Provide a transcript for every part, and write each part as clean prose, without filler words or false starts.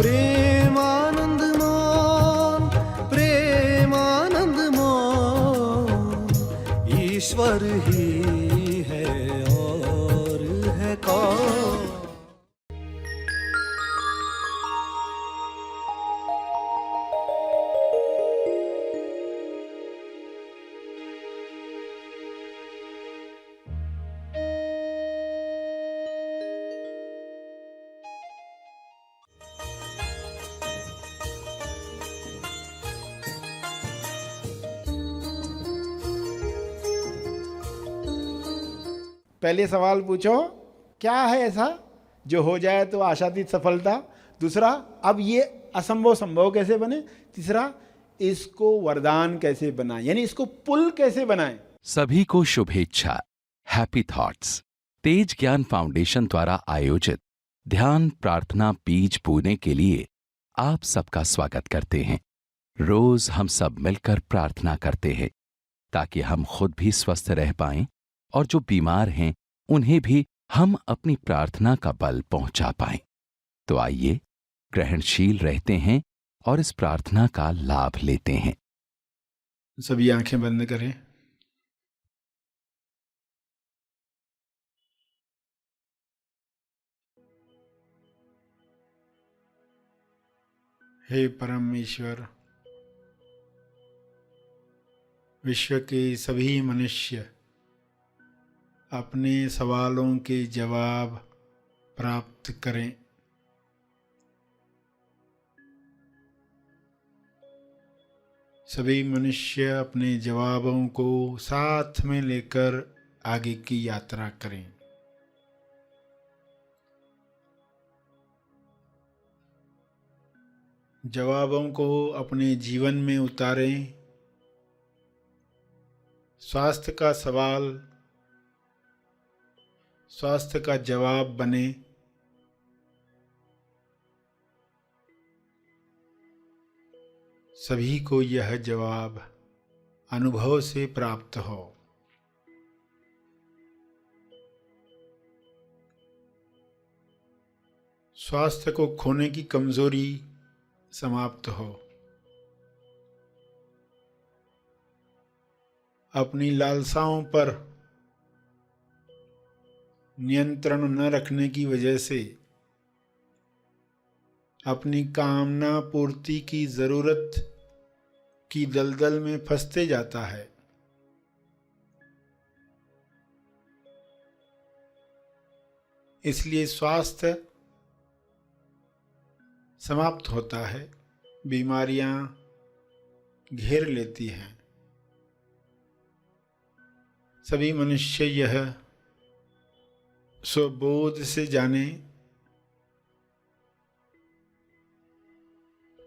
प्रेमानंद मौन, प्रेमानंद मौन, ईश्वर ही है और है कौन। पहले सवाल पूछो, क्या है ऐसा जो हो जाए तो आशातीत सफलता। दूसरा, अब ये असंभव संभव कैसे बने। तीसरा, इसको वरदान कैसे बनाए, यानी इसको पुल कैसे बनाए। सभी को शुभेच्छा। हैप्पी थॉट्स तेज ज्ञान फाउंडेशन द्वारा आयोजित ध्यान प्रार्थना बीज बोने के लिए आप सबका स्वागत करते हैं। रोज हम सब मिलकर प्रार्थना करते हैं ताकि हम खुद भी स्वस्थ रह पाएं और जो बीमार हैं उन्हें भी हम अपनी प्रार्थना का बल पहुंचा पाएं। तो आइए ग्रहणशील रहते हैं और इस प्रार्थना का लाभ लेते हैं। सभी आंखें बंद करें। हे परमेश्वर, विश्व के सभी मनुष्य अपने सवालों के जवाब प्राप्त करें। सभी मनुष्य अपने जवाबों को साथ में लेकर आगे की यात्रा करें। जवाबों को अपने जीवन में उतारें। स्वास्थ्य का सवाल स्वास्थ्य का जवाब बने। सभी को यह जवाब अनुभव से प्राप्त हो। स्वास्थ्य को खोने की कमजोरी समाप्त हो। अपनी लालसाओं पर नियंत्रण न रखने की वजह से अपनी कामना पूर्ति की जरूरत की दलदल में फंसते जाता है। इसलिए स्वास्थ्य समाप्त होता है, बीमारियां घेर लेती हैं। सभी मनुष्य यह स्वबोध से जाने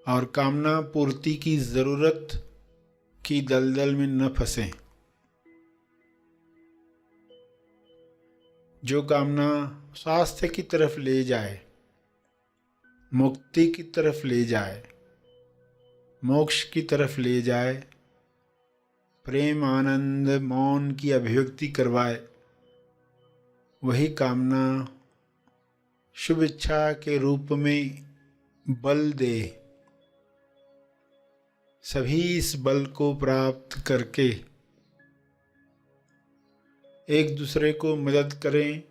और कामना पूर्ति की जरूरत की दलदल में न फंसें। जो कामना स्वास्थ्य की तरफ ले जाए, मुक्ति की तरफ ले जाए, मोक्ष की तरफ ले जाए, प्रेम आनंद मौन की अभिव्यक्ति करवाए, वही कामना शुभ इच्छा के रूप में बल दे। सभी इस बल को प्राप्त करके एक दूसरे को मदद करें,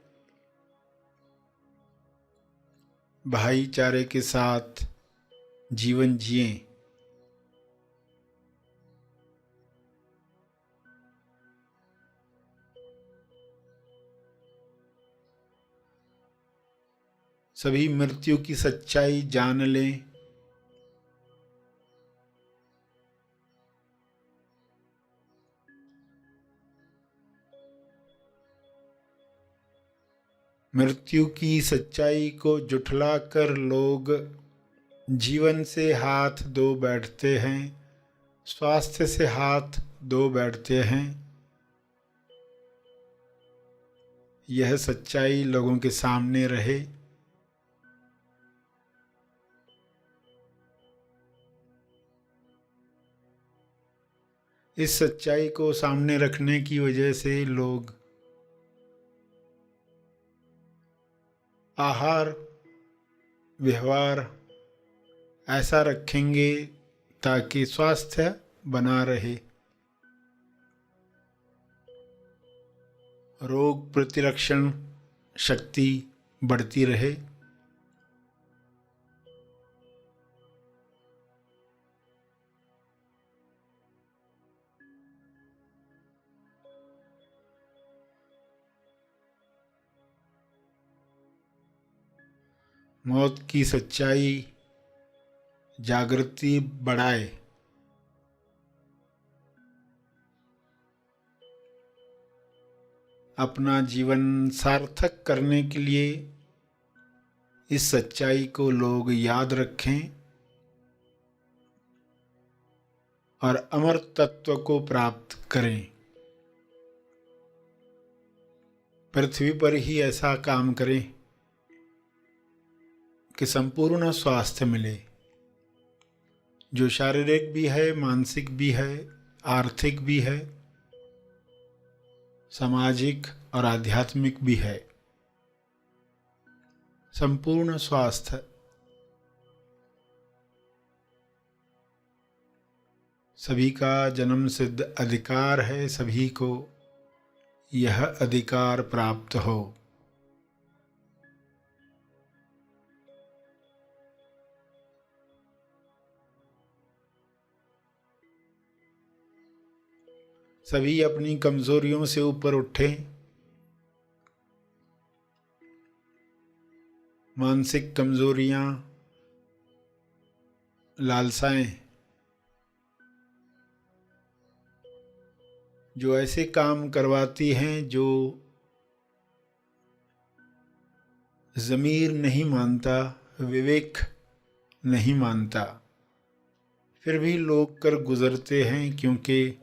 भाईचारे के साथ जीवन जिएं। सभी मृत्यु की सच्चाई जान लें। मृत्यु की सच्चाई को जुठलाकर लोग जीवन से हाथ धो बैठते हैं, स्वास्थ्य से हाथ धो बैठते हैं। यह सच्चाई लोगों के सामने रहे। इस सच्चाई को सामने रखने की वजह से लोग आहार, व्यवहार ऐसा रखेंगे ताकि स्वास्थ्य बना रहे, रोग प्रतिरक्षण शक्ति बढ़ती रहे। मौत की सच्चाई जागृति बढ़ाए। अपना जीवन सार्थक करने के लिए इस सच्चाई को लोग याद रखें और अमर तत्व को प्राप्त करें। पृथ्वी पर ही ऐसा काम करें कि संपूर्ण स्वास्थ्य मिले, जो शारीरिक भी है, मानसिक भी है, आर्थिक भी है, सामाजिक और आध्यात्मिक भी है। संपूर्ण स्वास्थ्य सभी का जन्म सिद्ध अधिकार है, सभी को यह अधिकार प्राप्त हो। सभी अपनी कमजोरियों से ऊपर उठें, मानसिक कमजोरियां, लालसाएं जो ऐसे काम करवाती हैं जो ज़मीर नहीं मानता, विवेक नहीं मानता, फिर भी लोग कर गुजरते हैं, क्योंकि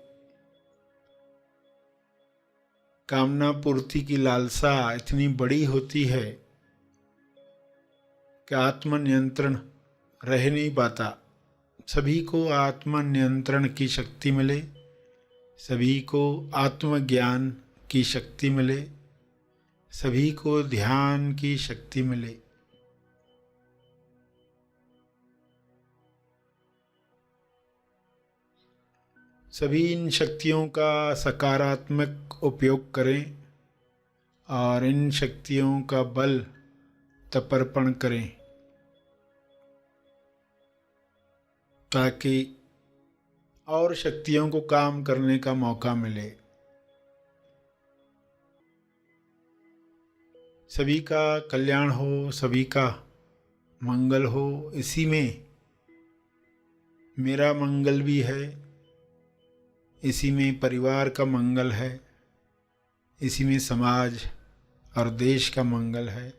कामना पूर्ति की लालसा इतनी बड़ी होती है कि आत्मनियंत्रण रह नहीं पाता। सभी को आत्मनियंत्रण की शक्ति मिले, सभी को आत्मज्ञान की शक्ति मिले, सभी को ध्यान की शक्ति मिले। सभी इन शक्तियों का सकारात्मक उपयोग करें और इन शक्तियों का बल तपर्पण करें, ताकि और शक्तियों को काम करने का मौका मिले। सभी का कल्याण हो, सभी का मंगल हो, इसी में मेरा मंगल भी है, इसी में परिवार का मंगल है, इसी में समाज और देश का मंगल है,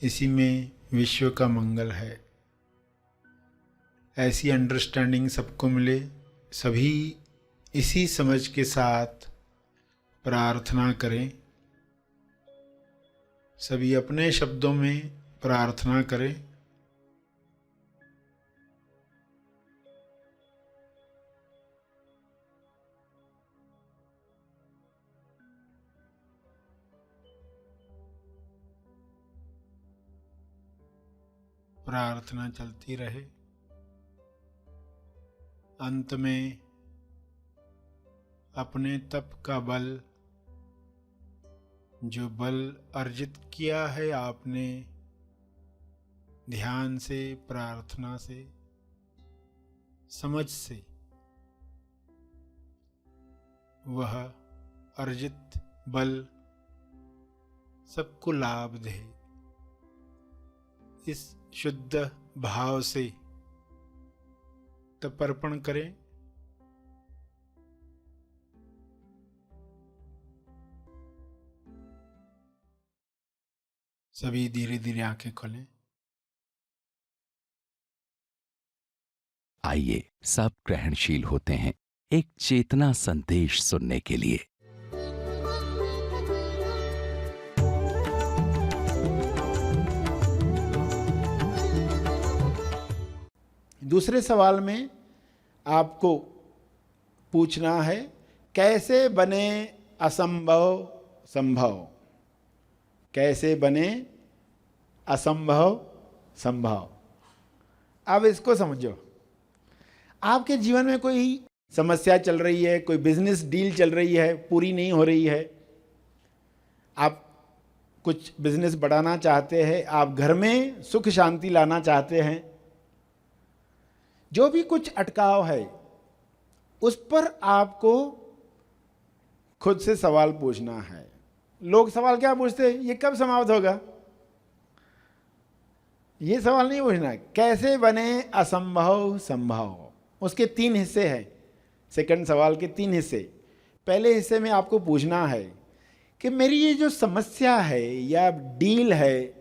इसी में विश्व का मंगल है। ऐसी अंडरस्टैंडिंग सबको मिले। सभी इसी समझ के साथ प्रार्थना करें। सभी अपने शब्दों में प्रार्थना करें। प्रार्थना चलती रहे। अंत में अपने तप का बल, जो बल अर्जित किया है आपने ध्यान से, प्रार्थना से, समझ से, वह अर्जित बल सबको लाभ दे। इस शुद्ध भाव से तपर्पण करें। सभी धीरे धीरे आंखें खोलें। आइए सब ग्रहणशील होते हैं एक चेतना संदेश सुनने के लिए। दूसरे सवाल में आपको पूछना है, कैसे बने असंभव संभव? कैसे बने असंभव संभव? अब इसको समझो, आपके जीवन में कोई समस्या चल रही है, कोई बिजनेस डील चल रही है, पूरी नहीं हो रही है, आप कुछ बिजनेस बढ़ाना चाहते हैं, आप घर में सुख शांति लाना चाहते हैं, जो भी कुछ अटकाव है उस पर आपको खुद से सवाल पूछना है। लोग सवाल क्या पूछते हैं, ये कब समाप्त होगा? ये सवाल नहीं पूछना, कैसे बने असंभव संभव। उसके 3 हिस्से हैं, सेकंड सवाल के 3 हिस्से। पहले हिस्से में आपको पूछना है कि मेरी ये जो समस्या है या डील है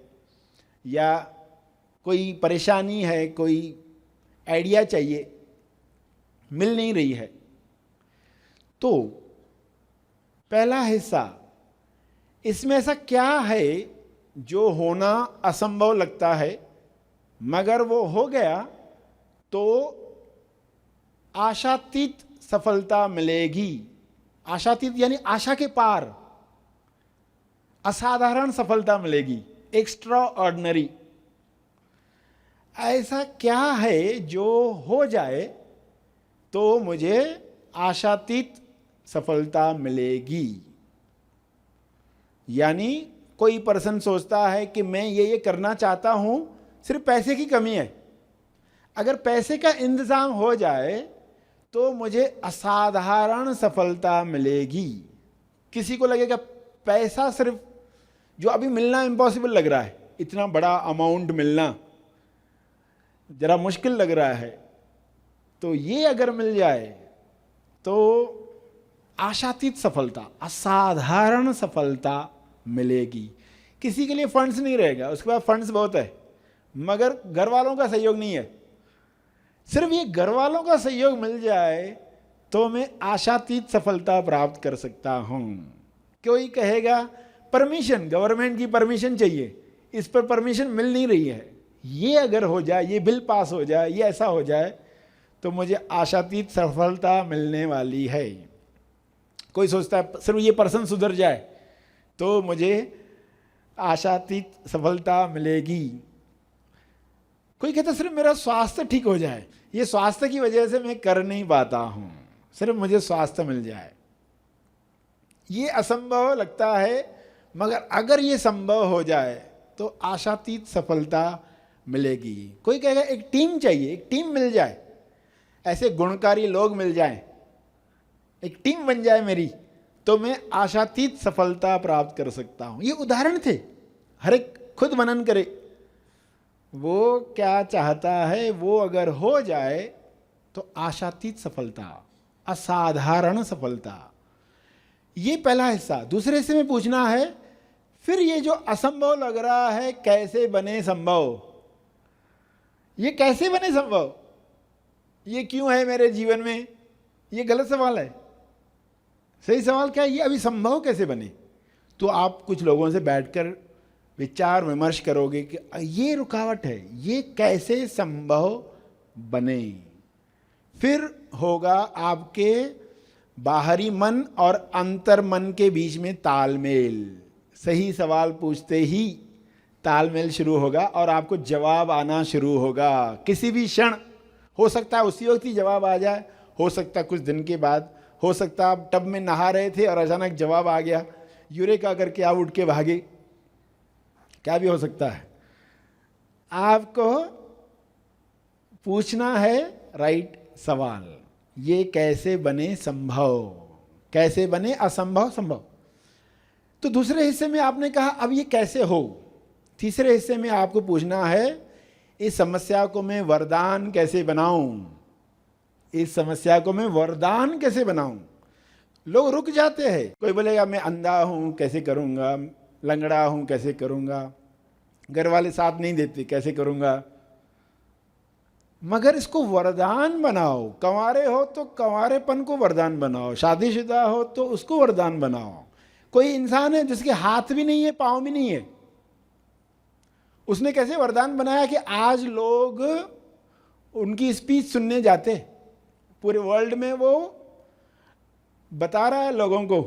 या कोई परेशानी है, कोई आइडिया चाहिए, मिल नहीं रही है, तो पहला हिस्सा, इसमें ऐसा क्या है जो होना असंभव लगता है, मगर वो हो गया तो आशातीत सफलता मिलेगी। आशातीत यानी आशा के पार, असाधारण सफलता मिलेगी, एक्स्ट्रा ऑर्डिनरी। ऐसा क्या है जो हो जाए तो मुझे आशातीत सफलता मिलेगी। यानी कोई पर्सन सोचता है कि मैं ये करना चाहता हूं, सिर्फ पैसे की कमी है, अगर पैसे का इंतजाम हो जाए तो मुझे असाधारण सफलता मिलेगी। किसी को लगेगा पैसा सिर्फ जो अभी मिलना इम्पॉसिबल लग रहा है, इतना बड़ा अमाउंट मिलना जरा मुश्किल लग रहा है, तो ये अगर मिल जाए तो आशातीत सफलता, असाधारण सफलता मिलेगी। किसी के लिए फंड्स नहीं रहेगा, उसके पास फंड्स बहुत है मगर घर वालों का सहयोग नहीं है, सिर्फ ये घर वालों का सहयोग मिल जाए तो मैं आशातीत सफलता प्राप्त कर सकता हूं। कोई कहेगा परमिशन, गवर्नमेंट की परमिशन चाहिए, इस पर परमिशन मिल नहीं रही है, ये अगर हो जाए, ये बिल पास हो जाए, ये ऐसा हो जाए तो मुझे आशातीत सफलता मिलने वाली है। कोई सोचता है सिर्फ ये पर्सन सुधर जाए तो मुझे आशातीत सफलता मिलेगी। कोई कहता सिर्फ मेरा स्वास्थ्य ठीक हो जाए, ये स्वास्थ्य की वजह से मैं कर नहीं पाता हूं, सिर्फ मुझे स्वास्थ्य मिल जाए। ये असंभव लगता है मगर अगर ये संभव हो जाए तो आशातीत सफलता मिलेगी। कोई कहेगा एक टीम चाहिए, एक टीम मिल जाए, ऐसे गुणकारी लोग मिल जाएं, एक टीम बन जाए मेरी, तो मैं आशातीत सफलता प्राप्त कर सकता हूं। ये उदाहरण थे, हर एक खुद मनन करे वो क्या चाहता है, वो अगर हो जाए तो आशातीत सफलता, असाधारण सफलता। ये पहला हिस्सा। दूसरे हिस्से में पूछना है फिर ये जो असंभव लग रहा है कैसे बने संभव। ये कैसे बने संभव, ये क्यों है मेरे जीवन में, ये गलत सवाल है। सही सवाल क्या है, ये अभी संभव कैसे बने। तो आप कुछ लोगों से बैठकर विचार विमर्श करोगे कि ये रुकावट है, ये कैसे संभव बने। फिर होगा आपके बाहरी मन और अंतर मन के बीच में तालमेल। सही सवाल पूछते ही तालमेल शुरू होगा और आपको जवाब आना शुरू होगा। किसी भी क्षण हो सकता है उसी वक्त ही जवाब आ जाए, हो सकता है कुछ दिन के बाद, हो सकता है आप टब में नहा रहे थे और अचानक जवाब आ गया, यूरेका करके आप उठ के भागे, क्या भी हो सकता है। आपको पूछना है राइट सवाल, ये कैसे बने संभव, कैसे बने असंभव संभव। तो दूसरे हिस्से में आपने कहा अब ये कैसे हो। तीसरे हिस्से में आपको पूछना है इस समस्या को मैं वरदान कैसे बनाऊं, इस समस्या को मैं वरदान कैसे बनाऊं। लोग रुक जाते हैं, कोई बोलेगा मैं अंधा हूं कैसे करूंगा, लंगड़ा हूं कैसे करूंगा, घर वाले साथ नहीं देते कैसे करूंगा। मगर इसको वरदान बनाओ। कंवारे हो तो कंवारेपन को वरदान बनाओ, शादीशुदा हो तो उसको वरदान बनाओ। कोई इंसान है जिसके हाथ भी नहीं है, पाँव भी नहीं है, उसने कैसे वरदान बनाया कि आज लोग उनकी स्पीच सुनने जाते, पूरे वर्ल्ड में वो बता रहा है लोगों को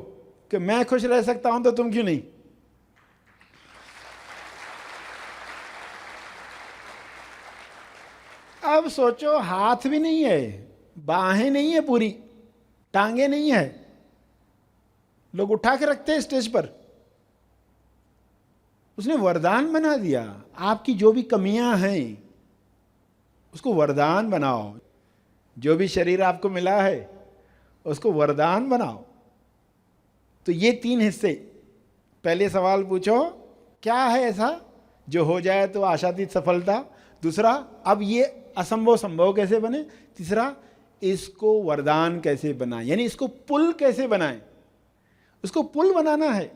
कि मैं खुश रह सकता हूं तो तुम क्यों नहीं। अब सोचो, हाथ भी नहीं है, बाहें नहीं है, पूरी टांगे नहीं है, लोग उठा के रखते हैं स्टेज पर। उसने वरदान बना दिया। आपकी जो भी कमियां हैं उसको वरदान बनाओ। जो भी शरीर आपको मिला है उसको वरदान बनाओ। तो ये 3 हिस्से। पहले सवाल पूछो, क्या है ऐसा जो हो जाए तो आशातीत सफलता। दूसरा, अब ये असंभव संभव कैसे बने। तीसरा, इसको वरदान कैसे बनाए, यानी इसको पुल कैसे बनाए। उसको पुल बनाना है।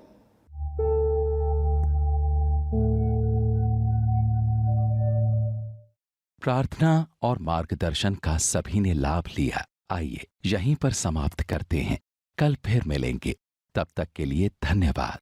प्रार्थना और मार्गदर्शन का सभी ने लाभ लिया। आइए यहीं पर समाप्त करते हैं। कल फिर मिलेंगे। तब तक के लिए धन्यवाद।